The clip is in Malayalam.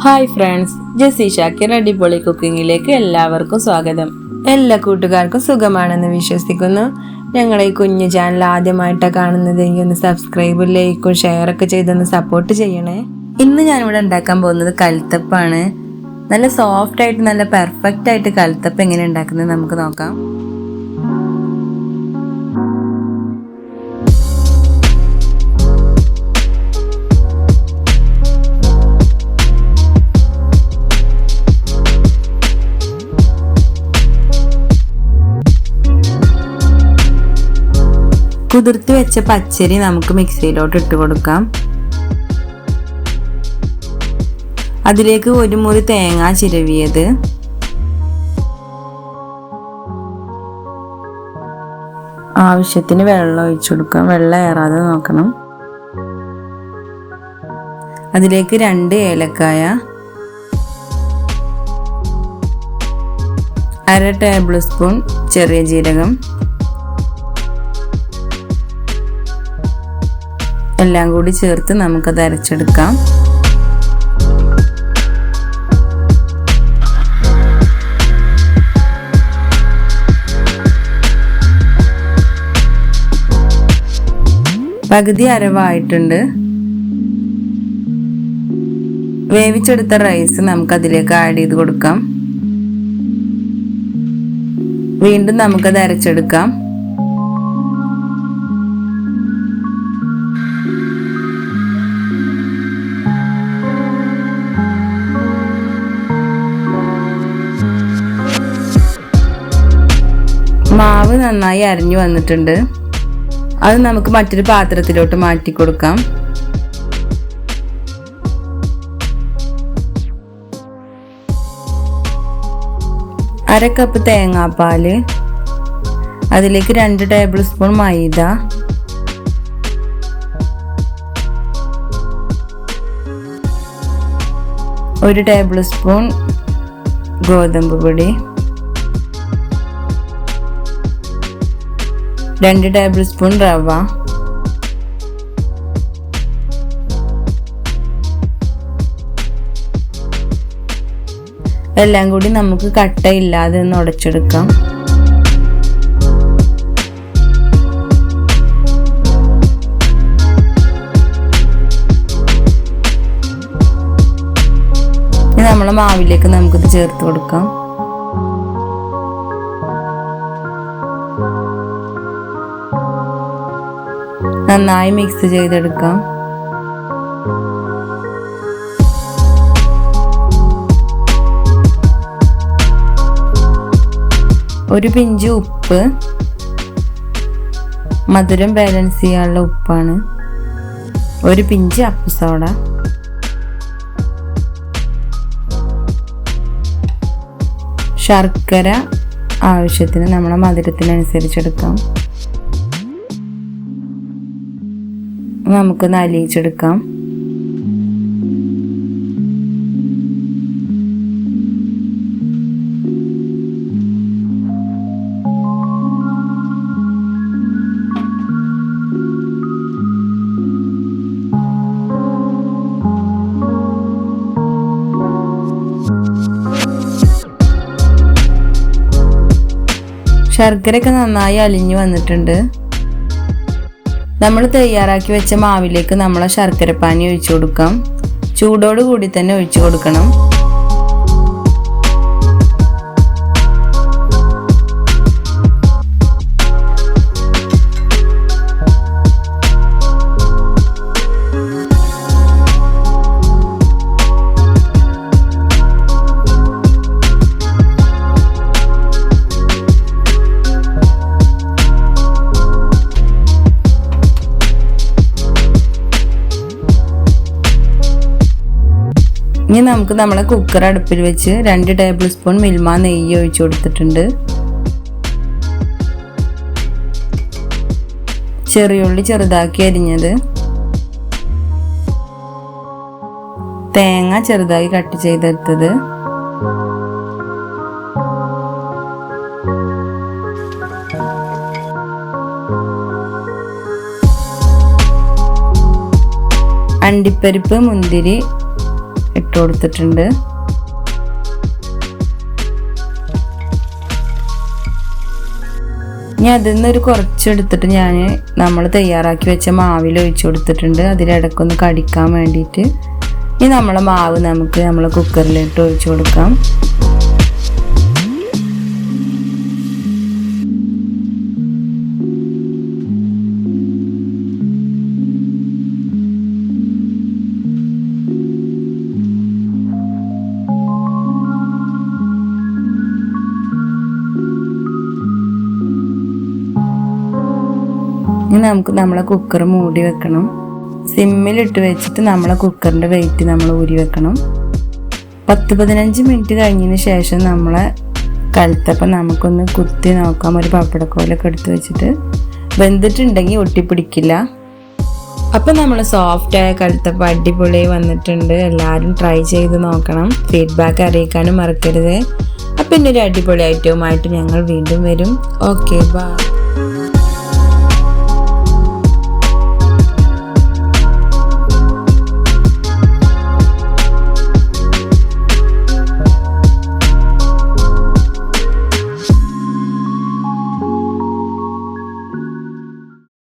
ഹായ് ഫ്രണ്ട്സ്, ജസി ഷാക്കിർ അടിപൊളി കുക്കിങ്ങിലേക്ക് എല്ലാവർക്കും സ്വാഗതം. എല്ലാ കൂട്ടുകാർക്കും സുഖമാണെന്ന് വിശ്വസിക്കുന്നു. ഞങ്ങളെ ഈ കുഞ്ഞു ചാനൽ ആദ്യമായിട്ടാണ് കാണുന്നതെങ്കിൽ ഒന്ന് സബ്സ്ക്രൈബും ലൈക്കും ഷെയറൊക്കെ ചെയ്തൊന്ന് സപ്പോർട്ട് ചെയ്യണേ. ഇന്ന് ഞാനിവിടെ ഉണ്ടാക്കാൻ പോകുന്നത് കലത്തപ്പാണ്. നല്ല സോഫ്റ്റ് ആയിട്ട് നല്ല പെർഫെക്റ്റ് ആയിട്ട് കലത്തപ്പം എങ്ങനെ ഉണ്ടാക്കുന്നത് നമുക്ക് നോക്കാം. കുതിർത്ത് വെച്ച പച്ചരി നമുക്ക് മിക്സിയിലോട്ട് ഇട്ട് കൊടുക്കാം. അതിലേക്ക് ഒരു മുറി തേങ്ങ ചിരവിയത്, ആവശ്യത്തിന് വെള്ളം ഒഴിച്ചു കൊടുക്കാം. വെള്ളം ഏറാതെ നോക്കണം. അതിലേക്ക് 2 ഏലക്കായ, 1/2 ടേബിൾ സ്പൂൺ ചെറിയ ജീരകം എല്ലാം കൂടി ചേർത്ത് നമുക്കത് അരച്ചെടുക്കാം. പകുതി അരവായിട്ടുണ്ട്. വേവിച്ചെടുത്ത റൈസ് നമുക്കതിലേക്ക് ആഡ് ചെയ്ത് കൊടുക്കാം. വീണ്ടും നമുക്കത് അരച്ചെടുക്കാം. മാവ് നന്നായി അരഞ്ഞു വന്നിട്ടുണ്ട്. അത് നമുക്ക് മറ്റൊരു പാത്രത്തിലോട്ട് മാറ്റി കൊടുക്കാം. അര കപ്പ് തേങ്ങാപ്പാല്, അതിലേക്ക് 2 ടേബിൾ സ്പൂൺ മൈദ, 1 ടേബിൾ സ്പൂൺ ഗോതമ്പ് പൊടി, 2 ടേബിൾ സ്പൂൺ റവ, എല്ലാം കൂടി നമുക്ക് കട്ടയില്ലാതെ ഒന്ന് ഉടച്ചെടുക്കാം. ഇനി നമ്മളെ മാവിലേക്ക് നമുക്കിത് ചേർത്ത് കൊടുക്കാം. നന്നായി മിക്സ് ചെയ്തെടുക്കാം. ഒരു പിഞ്ച് ഉപ്പ്, മധുരം ബാലൻസ് ചെയ്യാനുള്ള ഉപ്പാണ്. ഒരു പിഞ്ച് അപ്പസോഡ, ശർക്കര ആവശ്യത്തിന് നമ്മളെ മധുരത്തിനനുസരിച്ചെടുക്കാം. നമുക്കൊന്ന് അലിയിച്ചെടുക്കാം. ശർക്കരയൊക്കെ നന്നായി അലിഞ്ഞു വന്നിട്ടുണ്ട്. നമ്മൾ തയ്യാറാക്കി വെച്ച മാവിലേക്ക് നമ്മളെ ശർക്കരപ്പാനി ഒഴിച്ചു കൊടുക്കാം. ചൂടോട് കൂടി തന്നെ ഒഴിച്ചു കൊടുക്കണം. ഇനി നമുക്ക് നമ്മളെ കുക്കർ അടുപ്പിൽ വെച്ച് 2 ടേബിൾ സ്പൂൺ മിൽമ നെയ്യ് ഒഴിച്ചു കൊടുത്തിട്ടുണ്ട്. ചെറിയുള്ളി ചെറുതാക്കി അരിഞ്ഞത്, തേങ്ങ ചെറുതായി കട്ട് ചെയ്തെടുത്തത്, അണ്ടിപ്പരിപ്പ് മുന്തിരി ഇട്ട് ഇട്ട് കൊടുത്തിട്ടുണ്ട്. ഇനി അതിൽ നിന്നൊരു കുറച്ചെടുത്തിട്ട് ഞാൻ നമ്മൾ തയ്യാറാക്കി വെച്ച മാവിൽ ഒഴിച്ചു കൊടുത്തിട്ടുണ്ട്. അതിലിടക്കൊന്ന് കടിക്കാൻ വേണ്ടിയിട്ട്. ഇനി നമ്മളെ മാവ് നമുക്ക് നമ്മളെ കുക്കറിലിട്ട് ഒഴിച്ചു കൊടുക്കാം. ഇനി നമുക്ക് നമ്മളെ കുക്കർ മൂടി വെക്കണം. സിമ്മിലിട്ട് വെച്ചിട്ട് നമ്മളെ കുക്കറിൻ്റെ വെയിറ്റ് നമ്മൾ ഊരി വെക്കണം. 10-15 മിനിറ്റ് കഴിഞ്ഞതിന് ശേഷം നമ്മളെ കലത്തപ്പം നമുക്കൊന്ന് കുത്തി നോക്കാം. ഒരു പപ്പടക്കോലൊക്കെ എടുത്ത് വെച്ചിട്ട് വെന്തിട്ടുണ്ടെങ്കിൽ ഒട്ടിപ്പിടിക്കില്ല. അപ്പം നമ്മൾ സോഫ്റ്റായ കലത്തപ്പം അടിപൊളിയായി വന്നിട്ടുണ്ട്. എല്ലാവരും ട്രൈ ചെയ്ത് നോക്കണം. ഫീഡ്ബാക്ക് അറിയിക്കാനും മറക്കരുത്. അപ്പം ഇന്നൊരു അടിപൊളി ഐറ്റവുമായിട്ട് ഞങ്ങൾ വീണ്ടും വരും. Okay, by.